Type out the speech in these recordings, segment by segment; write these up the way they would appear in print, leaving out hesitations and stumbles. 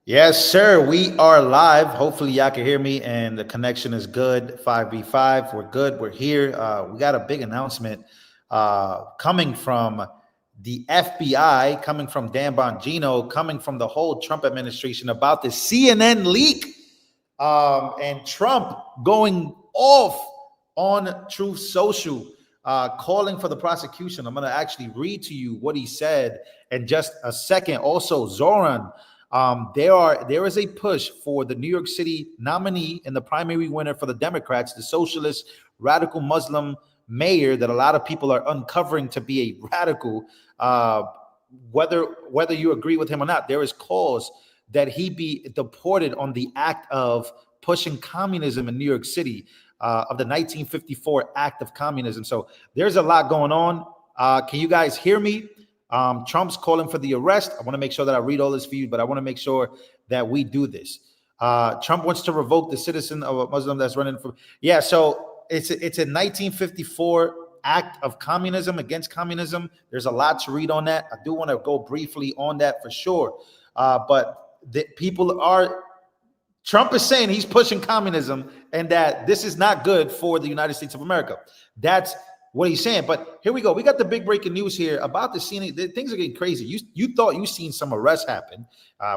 Yes, sir. We are live. Hopefully, y'all can hear me and the connection is good. 5v5. We're good. We're here. We got a big announcement coming from the FBI, coming from Dan Bongino, coming from the whole Trump administration about the CNN leak, and Trump going off on Truth Social, calling for the prosecution. I'm going to actually read to you what he said in just a second. Also, Zohran. There is a push for the New York City nominee and the primary winner for the Democrats, the socialist radical Muslim mayor that a lot of people are uncovering to be a radical. Whether you agree with him or not, there is cause that he be deported on the act of pushing communism in New York City, of the 1954 Act of Communism. So there's a lot going on. Can you guys hear me? Trump's calling for the arrest. I want to make sure that I read all this for you, but I want to make sure that we do this. Trump wants to revoke the citizen of a Muslim that's running for. Yeah, so it's a 1954 Act of Communism against communism. There's a lot to read on that. I do want to go briefly on that for sure. But Trump is saying he's pushing communism and that this is not good for the United States of America. That's what he's saying. But here we go. We got the big breaking news here about the scene. Things are getting crazy. You thought you seen some arrests happen.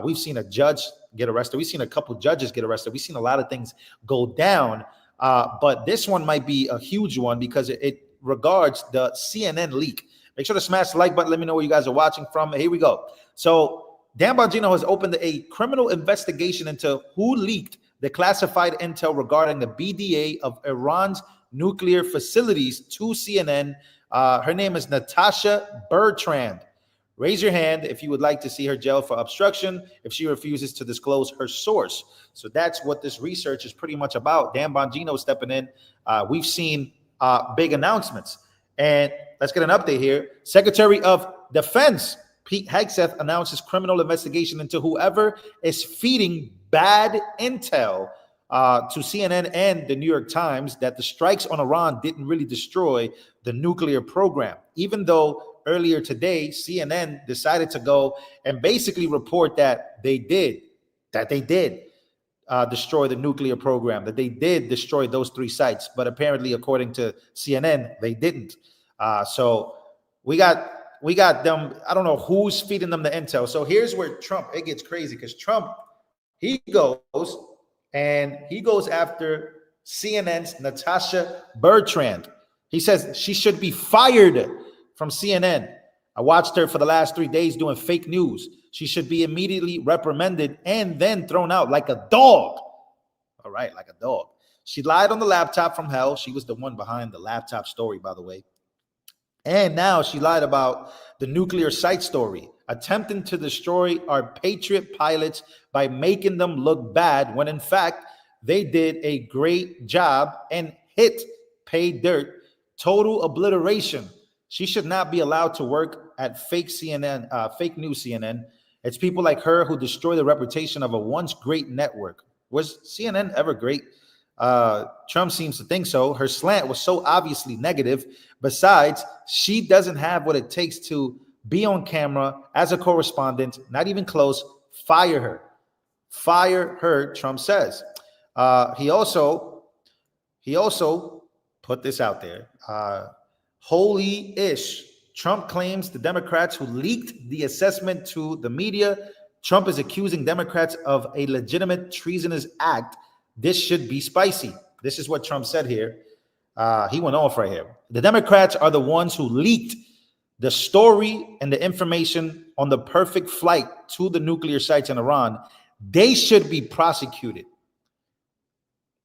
We've seen a judge get arrested. We've seen a couple judges get arrested. We've seen a lot of things go down. But this one might be a huge one because it regards the CNN leak. Make sure to smash the like button. Let me know where you guys are watching from. Here we go. So Dan Bongino has opened a criminal investigation into who leaked the classified intel regarding the BDA of Iran's nuclear facilities to CNN. Her name is Natasha Bertrand. Raise your hand if you would like to see her jailed for obstruction if she refuses to disclose her source. So that's what this research is pretty much about. Dan Bongino stepping in. We've seen big announcements. And let's get an update here. Secretary of Defense Pete Hegseth announces criminal investigation into whoever is feeding bad intel to CNN and the New York Times that the strikes on Iran didn't really destroy the nuclear program, even though earlier today CNN decided to go and basically report that they did destroy the nuclear program, that they did destroy those 3 sites, but apparently according to CNN they didn't. So we got them. I don't know who's feeding them the intel. So here's where it gets crazy, because Trump, he goes after CNN's Natasha Bertrand. He says she should be fired from CNN. I watched her for the last 3 days doing fake news. She should be immediately reprimanded and then thrown out like a dog. All right, like a dog. She lied on the laptop from hell. She was the one behind the laptop story, by the way. And now she lied about the nuclear site story, attempting to destroy our Patriot pilots by making them look bad when in fact they did a great job and hit pay dirt. Total obliteration. She should not be allowed to work at fake CNN, fake news CNN. It's people like her who destroy the reputation of a once great network. Was CNN ever great? Trump seems to think so. Her slant was so obviously negative. Besides, she doesn't have what it takes to be on camera as a correspondent, not even close. Fire her. Fire her, Trump says. He also put this out there. Holy-ish. Trump claims the Democrats who leaked the assessment to the media. Trump is accusing Democrats of a legitimate treasonous act. This should be spicy. This is what Trump said here. He went off right here. The Democrats are the ones who leaked the story and the information on the perfect flight to the nuclear sites in Iran. They should be prosecuted.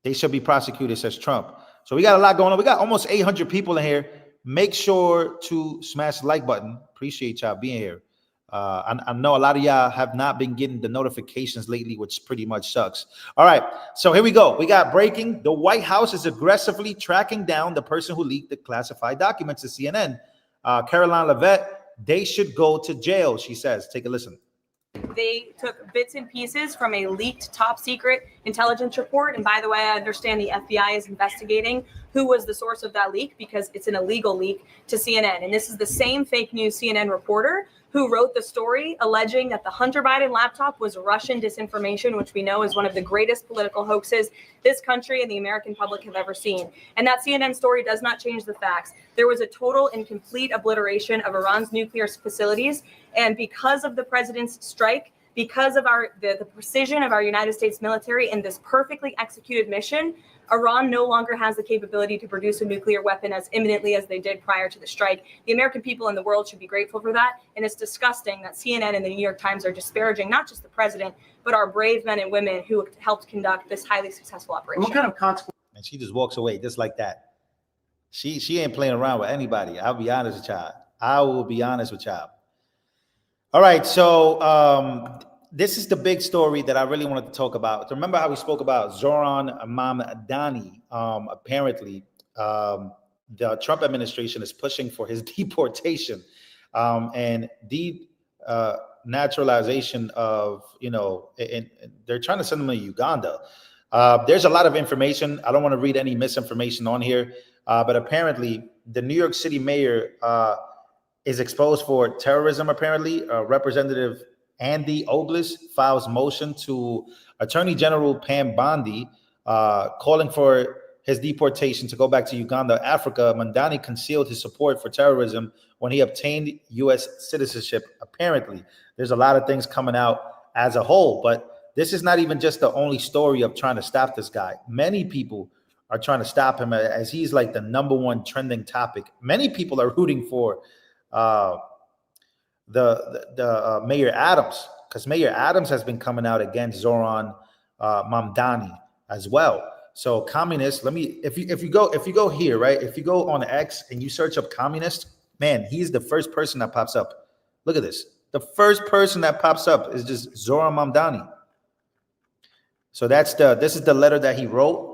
They should be prosecuted, says Trump. So we got a lot going on. We got almost 800 people in here. Make sure to smash the like button. Appreciate y'all being here. I know a lot of y'all have not been getting the notifications lately, which pretty much sucks. All right, so here we go. We got breaking. The White House is aggressively tracking down the person who leaked the classified documents to CNN. Caroline Leavitt, they should go to jail, she says. Take a listen. They took bits and pieces from a leaked top secret intelligence report. And by the way, I understand the FBI is investigating who was the source of that leak because it's an illegal leak to CNN. And this is the same fake news CNN reporter who wrote the story alleging that the Hunter Biden laptop was Russian disinformation, which we know is one of the greatest political hoaxes this country and the American public have ever seen. And that CNN story does not change the facts. There was a total and complete obliteration of Iran's nuclear facilities. And because of the president's strike, because of the precision of our United States military and this perfectly executed mission, Iran no longer has the capability to produce a nuclear weapon as imminently as they did prior to the strike. The American people and the world should be grateful for that. And it's disgusting that CNN and the New York Times are disparaging not just the president, but our brave men and women who helped conduct this highly successful operation. What kind of consequences? And she just walks away just like that. She ain't playing around with anybody. I'll be honest with y'all. I will be honest with y'all. All right, so this is the big story that I really wanted to talk about. Remember how we spoke about Zohran Mamdani? Apparently, the Trump administration is pushing for his deportation and naturalization of, and they're trying to send him to Uganda. There's a lot of information. I don't want to read any misinformation on here, but apparently the New York City mayor is exposed for terrorism, apparently. Representative Andy Ogles files motion to Attorney General Pam Bondi calling for his deportation to go back to Uganda, Africa. Mamdani concealed his support for terrorism when he obtained U.S. citizenship. Apparently, there's a lot of things coming out as a whole, but this is not even just the only story of trying to stop this guy. Many people are trying to stop him as he's like the #1 trending topic. Many people are rooting for the Mayor Adams, because Mayor Adams has been coming out against Zohran Mamdani as well. So communists, if you go here, right? If you go on X and you search up communist, man, he's the first person that pops up. Look at this. The first person that pops up is just Zohran Mamdani. So this is the letter that he wrote.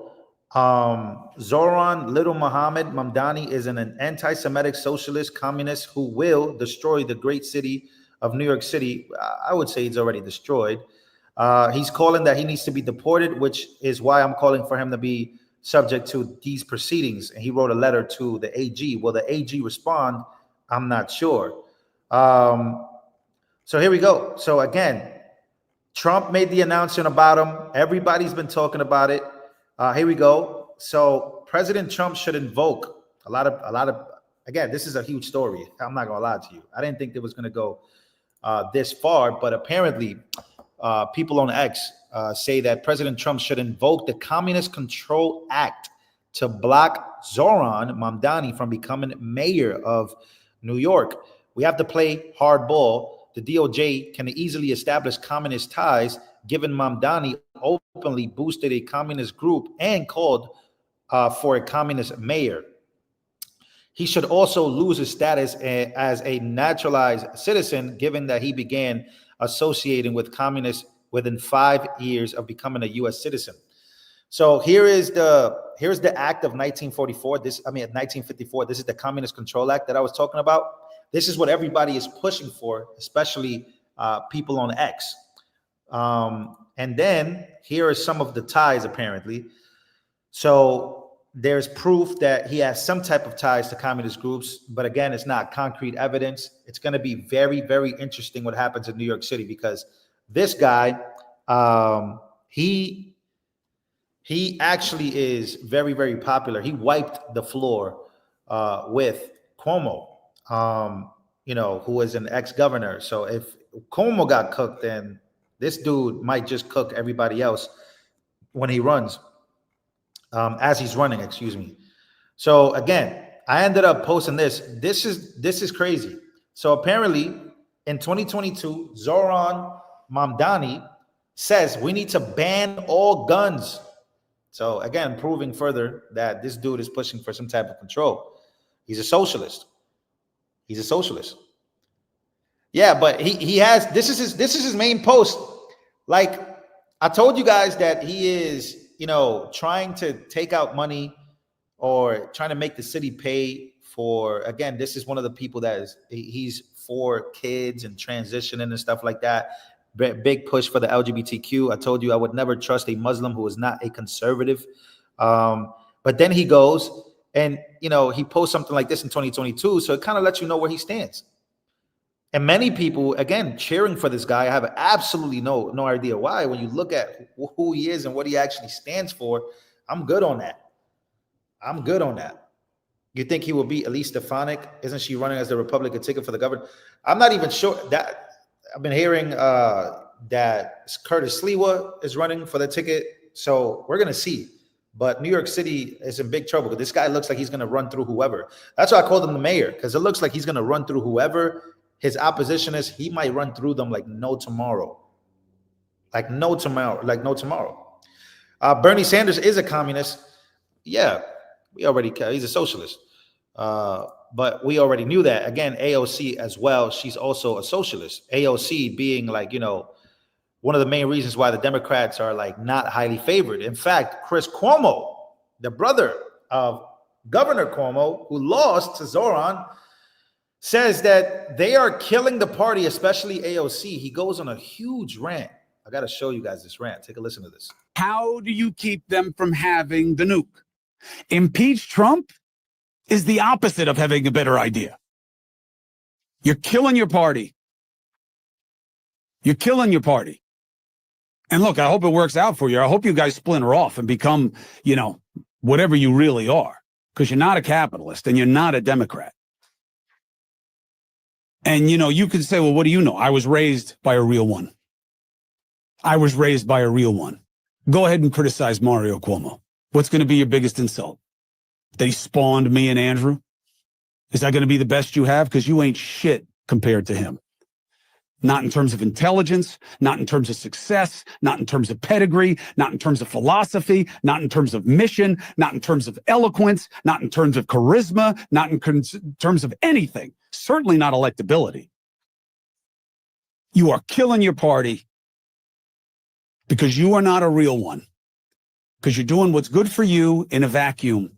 Zohran Little Muhammad Mamdani is an anti-Semitic socialist communist who will destroy the great city of New York City. I would say it's already destroyed. He's calling that he needs to be deported, which is why I'm calling for him to be subject to these proceedings. And he wrote a letter to the AG. Will the AG respond? I'm not sure. So here we go. So again, Trump made the announcement about him. Everybody's been talking about it. Here we go. So President Trump should invoke a lot of, again, this is a huge story. I'm not going to lie to you. I didn't think it was going to go this far, but apparently people on X say that President Trump should invoke the Communist Control Act to block Zohran Mamdani from becoming mayor of New York. We have to play hardball. The DOJ can easily establish communist ties, given Mamdani openly boosted a communist group and called for a communist mayor. He should also lose his status as a naturalized citizen, given that he began associating with communists within 5 years of becoming a U.S. citizen. So here's the Act of 1944. 1954. This is the Communist Control Act that I was talking about. This is what everybody is pushing for, especially people on X. And then here are some of the ties, apparently. So there's proof that he has some type of ties to communist groups, but again, it's not concrete evidence. It's going to be very, very interesting what happens in New York City, because this guy, he actually is very, very popular. He wiped the floor with Cuomo, who was an ex-governor. So if Cuomo got cooked, then this dude might just cook everybody else when he runs, as he's running, excuse me. So again, I ended up posting this. This is crazy. So apparently in 2022, Zohran Mamdani says we need to ban all guns. So again, proving further that this dude is pushing for some type of control. He's a socialist. He's a socialist. Yeah, but he has, this is his main post. Like I told you guys that he is, trying to take out money or trying to make the city pay for, again, this is one of the people that he's for kids and transitioning and stuff like that. Big push for the LGBTQ. I told you I would never trust a Muslim who is not a conservative. But then he goes and, he posts something like this in 2022. So it kind of lets you know where he stands. And many people, again, cheering for this guy. I have absolutely no idea why. When you look at who he is and what he actually stands for, I'm good on that. I'm good on that. You think he will beat Elise Stefanik? Isn't she running as the Republican ticket for the governor? I'm not even sure. That I've been hearing that Curtis Sliwa is running for the ticket. So we're going to see. But New York City is in big trouble because this guy looks like he's going to run through whoever. That's why I called him the mayor, because it looks like he's going to run through whoever his opposition is. He might run through them like no tomorrow. Like no tomorrow. Bernie Sanders is a communist. Yeah, he's a socialist. But we already knew that. Again, AOC as well, she's also a socialist. AOC being like, one of the main reasons why the Democrats are like not highly favored. In fact, Chris Cuomo, the brother of Governor Cuomo, who lost to Zohran, says that they are killing the party, especially AOC. He goes on a huge rant. I got to show you guys this rant. Take a listen to this. How do you keep them from having the nuke? Impeach Trump is the opposite of having a better idea. You're killing your party. You're killing your party. And look, I hope it works out for you. I hope you guys splinter off and become, whatever you really are, because you're not a capitalist and you're not a Democrat. And, you could say, well, what do you know? I was raised by a real one. Go ahead and criticize Mario Cuomo. What's going to be your biggest insult? That he spawned me and Andrew? Is that going to be the best you have? Because you ain't shit compared to him. Not in terms of intelligence, not in terms of success, not in terms of pedigree, not in terms of philosophy, not in terms of mission, not in terms of eloquence, not in terms of charisma, not in terms of anything. Certainly not electability. You are killing your party because you are not a real one. Because you're doing what's good for you in a vacuum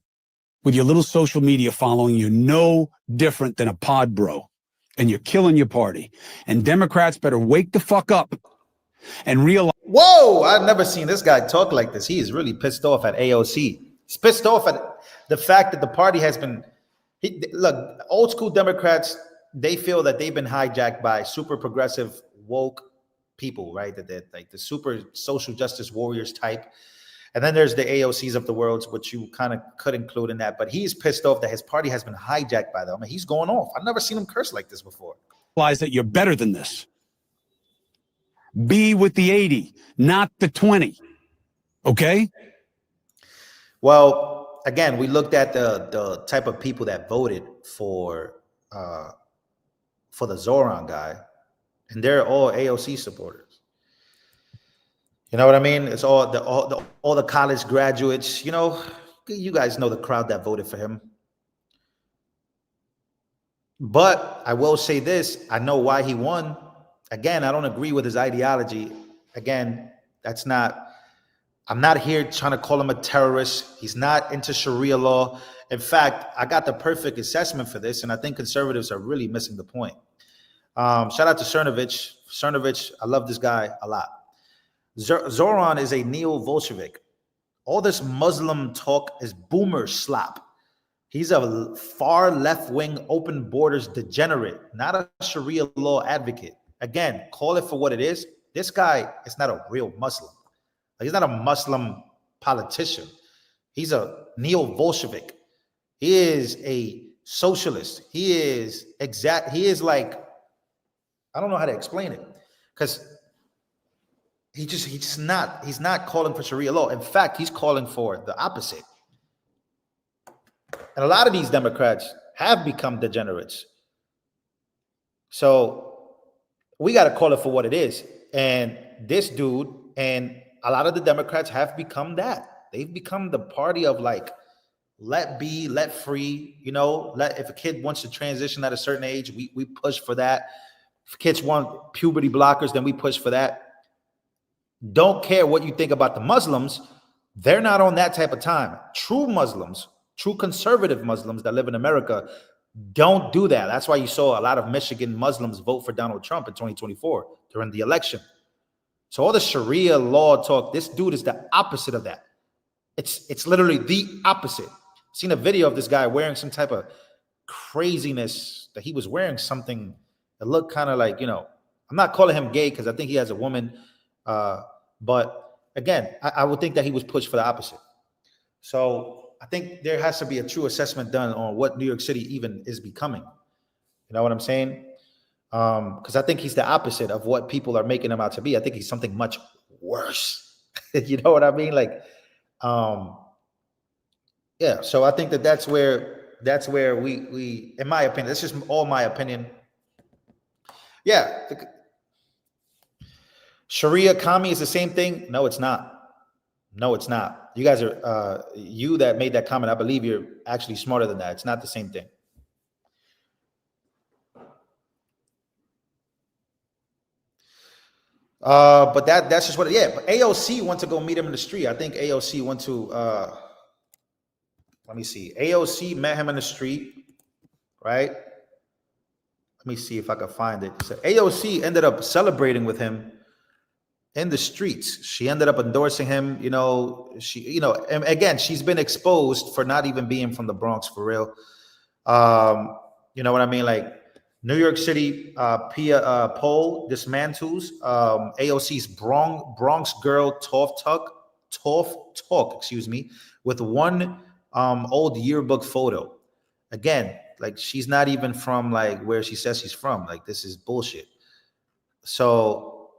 with your little social media following. You're no different than a pod bro. And you're killing your party. And Democrats better wake the fuck up and realize. Whoa, I've never seen this guy talk like this. He is really pissed off at AOC. He's pissed off at the fact that the party has been, look, old school Democrats, they feel that they've been hijacked by super progressive, woke people, right? That they're like the super social justice warriors type. And then there's the AOCs of the world, which you kind of could include in that. But he's pissed off that his party has been hijacked by them. I mean, he's going off. I've never seen him curse like this before. Realize that you're better than this. Be with the 80, not the 20. Okay? Well, again, we looked at the type of people that voted for the Zohran guy, and they're all AOC supporters. You know what I mean? It's all the college graduates. You guys know the crowd that voted for him. But I will say this: I know why he won. Again, I don't agree with his ideology. Again, I'm not here trying to call him a terrorist. He's not into Sharia law. In fact, I got the perfect assessment for this, and I think conservatives are really missing the point. Shout out to Cernovich. Cernovich, I love this guy a lot. Zohran is a neo-Bolshevik. All this Muslim talk is boomer slop. He's a far left-wing open borders degenerate, not a Sharia law advocate. Again, call it for what it is. This guy is not a real Muslim. He's not a Muslim politician. He's a neo-Bolshevik. He is a socialist. He is like, I don't know how to explain it, because he's not calling for Sharia law. In fact, he's calling for the opposite. And a lot of these Democrats have become degenerates. So we got to call it for what it is. And this dude and a lot of the Democrats have become that. They've become the party of like, let be, let free, if a kid wants to transition at a certain age, we push for that. If kids want puberty blockers, then we push for that. Don't care what you think about the Muslims. They're not on that type of time. True Muslims, true conservative Muslims that live in America don't do that. That's why you saw a lot of Michigan Muslims vote for Donald Trump in 2024 during the election. So all the Sharia law talk, this dude is the opposite of that. It's literally the opposite. Seen a video of this guy wearing some type of craziness, that he was wearing something It looked kind of like, I'm not calling him gay because I think he has a woman. But again, I would think that he was pushed for the opposite. So I think there has to be a true assessment done on what New York City even is becoming. You know what I'm saying? Because I think he's the opposite of what people are making him out to be. I think he's something much worse. You know what I mean? Like, yeah. So I think that's where we, in my opinion, that's just all my opinion. Yeah. Sharia Kami is the same thing. No, it's not. No, it's not. You guys are, you that made that comment, I believe you're actually smarter than that. It's not the same thing. But that's just what, but AOC went to go meet him in the street. I think AOC went to, let me see. AOC met him in the street, right? Let me see if I can find it. So AOC ended up celebrating with him in the streets. She ended up endorsing him. And again, she's been exposed for not even being from the Bronx for real. You know what I mean? Like New York City poll dismantles AOC's Bronx girl talk, excuse me, with one old yearbook photo. Again, like she's not even from like where she says she's from. Like this is bullshit. So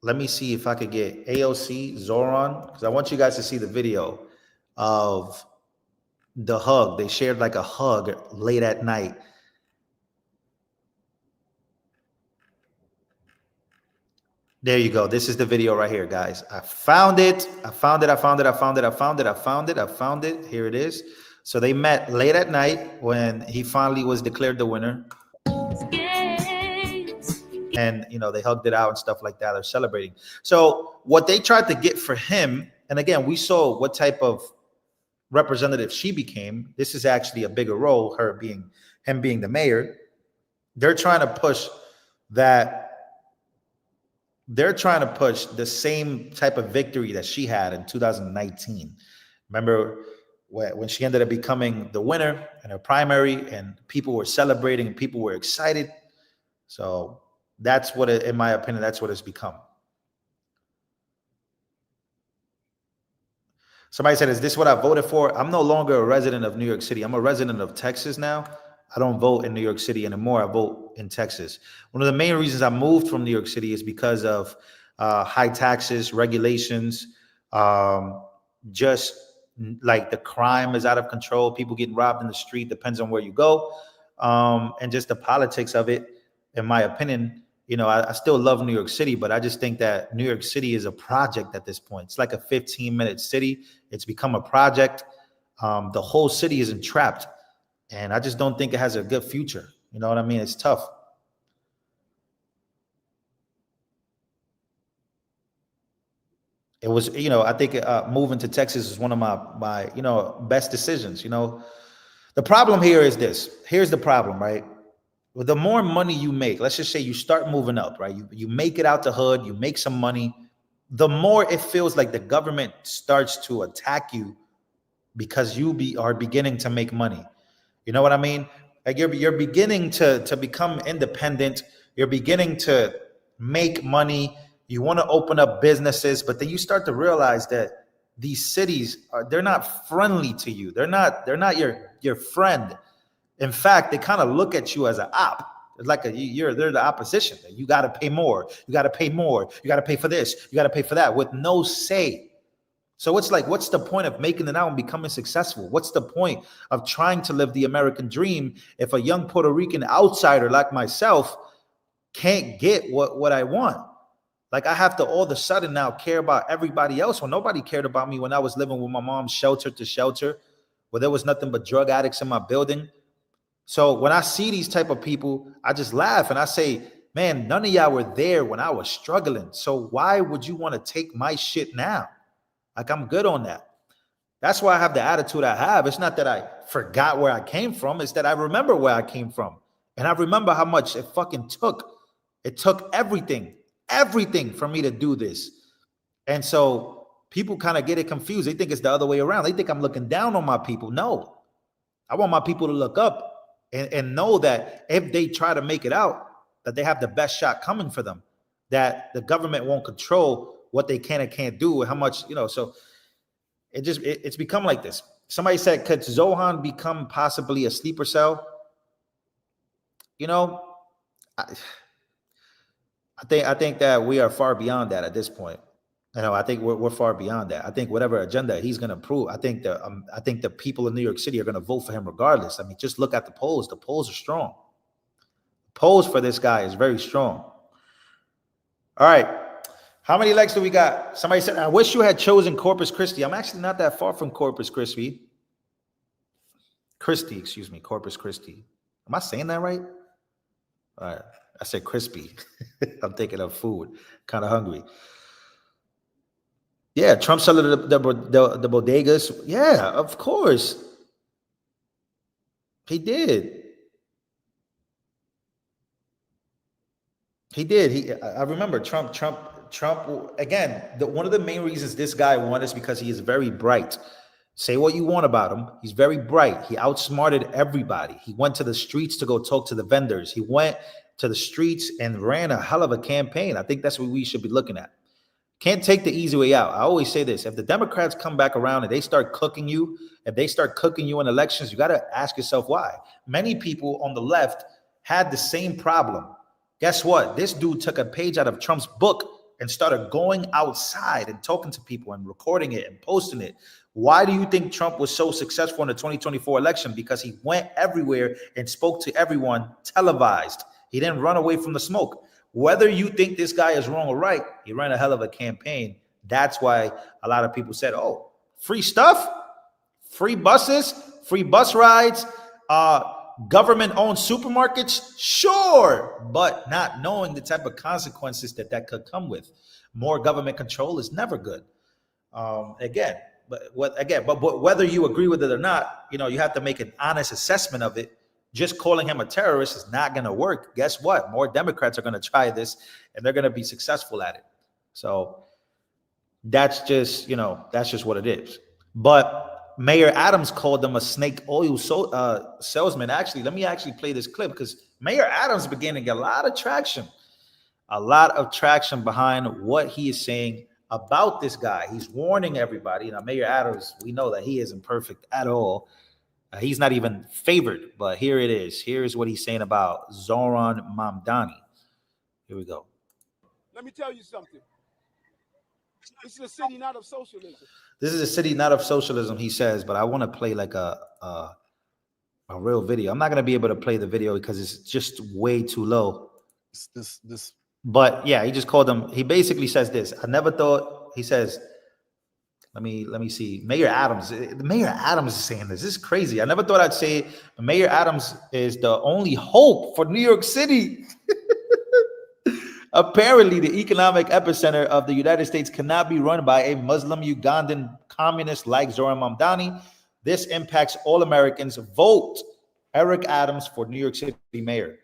let me see if I could get AOC Zohran, because I want you guys to see the video of the hug. They shared like a hug late at night. There you go. This is the video right here, guys. I found it. Here it is. So they met late at night when he finally was declared the winner. And, they hugged it out and stuff like that. They're celebrating. So what they tried to get for him, and again, we saw what type of representative she became. This is actually a bigger role, him being the mayor. They're trying to push the same type of victory that she had in 2019. Remember when she ended up becoming the winner in her primary and people were celebrating and people were excited. So that's what, in my opinion, that's what it's become. Somebody said, is this what I voted for? I'm no longer a resident of New York City. I'm a resident of Texas now. I don't vote in New York City anymore. I vote in Texas. One of the main reasons I moved from New York City is because of high taxes, regulations, just like the crime is out of control. People getting robbed in the street, depends on where you go. And just the politics of it, in my opinion, I still love New York City, but I just think that New York City is a project at this point. It's like a 15-minute city. It's become a project. The whole city is entrapped. And I just don't think it has a good future. You know what I mean? It's tough. It was, I think moving to Texas is one of my best decisions. The problem here is this. Here's the problem, right? Well, the more money you make, let's just say you start moving up, right? You make it out the hood, you make some money. The more it feels like the government starts to attack you because you are beginning to make money. You know what I mean? Like you're beginning to become independent. You're beginning to make money. You want to open up businesses, but then you start to realize that these cities they're not friendly to you. They're not your friend. In fact, they kind of look at you as an op. It's like they're the opposition. You got to pay more. You got to pay more. You got to pay for this. You got to pay for that with no say. So it's like, what's the point of making it out and becoming successful? What's the point of trying to live the American dream if a young Puerto Rican outsider like myself can't get what I want? Like I have to all of a sudden now care about everybody else when nobody cared about me when I was living with my mom shelter to shelter, where there was nothing but drug addicts in my building. So when I see these type of people, I just laugh and I say, man, none of y'all were there when I was struggling. So why would you want to take my shit now? Like I'm good on that. That's why I have the attitude I have. It's not that I forgot where I came from. It's that I remember where I came from. And I remember how much it fucking took. It took everything for me to do this. And so people kind of get it confused. They think it's the other way around. They think I'm looking down on my people. No, I want my people to look up. and know that if they try to make it out, that they have the best shot coming for them, that the government won't control what they can and can't do, how much, so it's become like this. Somebody said, could Zohran become possibly a sleeper cell? I think that we are far beyond that at this point. I think we're far beyond that. I think whatever agenda he's going to prove, I think the people in New York City are going to vote for him regardless. I mean, just look at the polls. The polls are strong. The polls for this guy is very strong. All right. How many likes do we got? Somebody said, I wish you had chosen Corpus Christi. I'm actually not that far from Corpus Christi. Corpus Christi. Am I saying that right? All right. I said crispy. I'm thinking of food. Kind of hungry. Yeah, Trump selling the bodegas. Yeah, of course. He did. I remember Trump again, one of the main reasons this guy won is because he is very bright. Say what you want about him. He's very bright. He outsmarted everybody. He went to the streets to go talk to the vendors. He went to the streets and ran a hell of a campaign. I think that's what we should be looking at. Can't take the easy way out. I always say this. If the Democrats come back around and they start cooking you, in elections, you got to ask yourself why. Many people on the left had the same problem. Guess what? This dude took a page out of Trump's book and started going outside and talking to people and recording it and posting it. Why do you think Trump was so successful in the 2024 election? Because he went everywhere and spoke to everyone televised. He didn't run away from the smoke. Whether you think this guy is wrong or right, he ran a hell of a campaign. That's why a lot of people said, oh, free stuff, free buses, free bus rides, government-owned supermarkets, sure, but not knowing the type of consequences that could come with. More government control is never good. But whether you agree with it or not, you have to make an honest assessment of it. Just calling him a terrorist is not going to work. Guess what? More Democrats are going to try this, and they're going to be successful at it. So that's just what it is. But Mayor Adams called them a snake oil salesman. Actually, let me play this clip because Mayor Adams began to get a lot of traction behind what he is saying about this guy. He's warning everybody. Mayor Adams, we know that he isn't perfect at all. He's not even favored, but here it is. Here is what he's saying about Zohran Mamdani. Here we go. Let me tell you something. This is a city not of socialism. This is a city not of socialism, he says, but I want to play like a real video. I'm not going to be able to play the video because it's just way too low. But yeah, he just called him. He basically says this. I never thought, he says, let me see. Mayor Adams is saying this. This is crazy. I never thought I'd say Mayor Adams is the only hope for New York City. Apparently, the economic epicenter of the United States cannot be run by a Muslim Ugandan communist like Zohran Mamdani. This impacts all Americans. Vote Eric Adams for New York City mayor.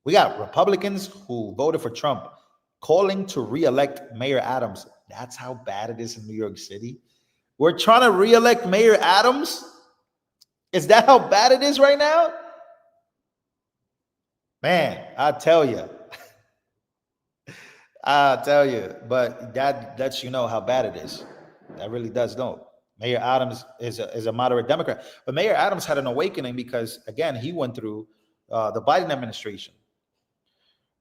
We got Republicans who voted for Trump calling to re-elect Mayor Adams. That's how bad it is in New York City. We're trying to re-elect Mayor Adams. Is that how bad it is right now? Man, I tell you. But that lets you know how bad it is. That really does know. Mayor Adams is a moderate Democrat. But Mayor Adams had an awakening because, again, he went through the Biden administration.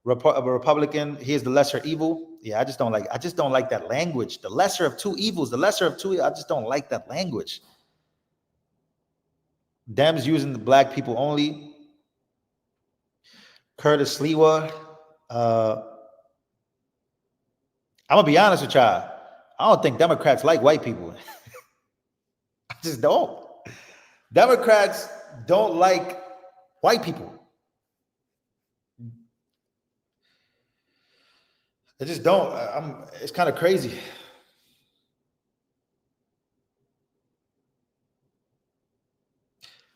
A Republican, he is the lesser evil. Yeah, I just don't like that language. The lesser of two evils, I just don't like that language. Dems using the black people only. Curtis Lewa. I'm gonna be honest with y'all. I don't think Democrats like white people. I just don't. Democrats don't like white people. They just don't. It's kind of crazy.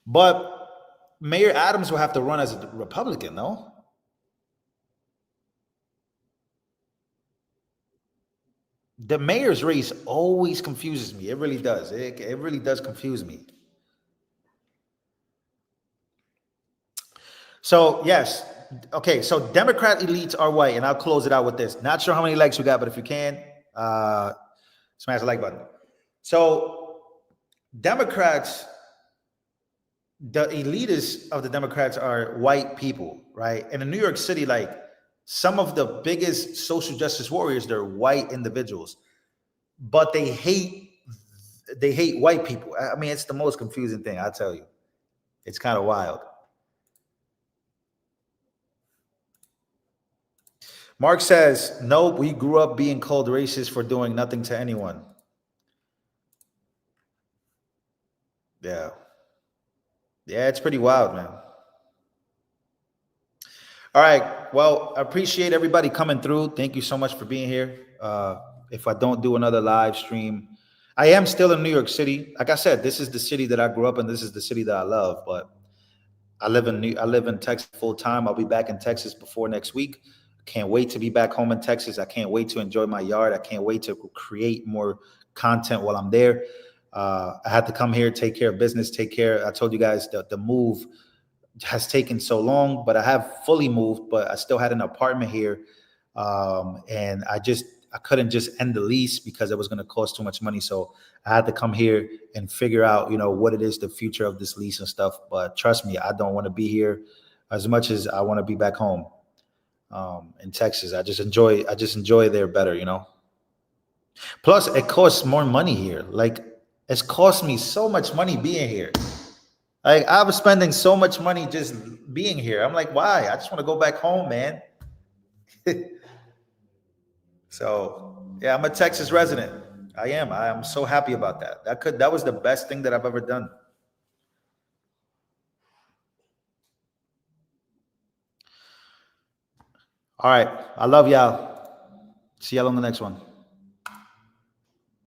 But Mayor Adams will have to run as a Republican, no? The mayor's race always confuses me. It really does. It really does confuse me. So yes, okay. So Democrat elites are white, and I'll close it out with this. Not sure how many likes we got, but if you can, smash the like button. So Democrats, the elitists of the Democrats are white people, right? And in New York City, like some of the biggest social justice warriors, they're white individuals, but they hate white people. I mean, it's the most confusing thing, I'll tell you. It's kind of wild. Mark says, nope, we grew up being called racist for doing nothing to anyone. Yeah. Yeah, it's pretty wild, man. All right. Well, I appreciate everybody coming through. Thank you so much for being here. If I don't do another live stream, I am still in New York City. Like I said, this is the city that I grew up in. This is the city that I love, but I live in Texas full time. I'll be back in Texas before next week. Can't wait to be back home in Texas. I can't wait to enjoy my yard. I can't wait to create more content while I'm there. I had to come here, take care of business, I told you guys that the move has taken so long, but I have fully moved, but I still had an apartment here. And I couldn't just end the lease because it was going to cost too much money. So I had to come here and figure out, what it is, the future of this lease and stuff. But trust me, I don't want to be here as much as I want to be back home in Texas. I just enjoy there better, Plus, it costs more money here. Like, it's cost me so much money being here. Like, I was spending so much money just being here. I'm like, why? I just want to go back home, man. So, yeah, I'm a Texas resident. I am so happy about that. That was the best thing that I've ever done. All right. I love y'all. See y'all on the next one.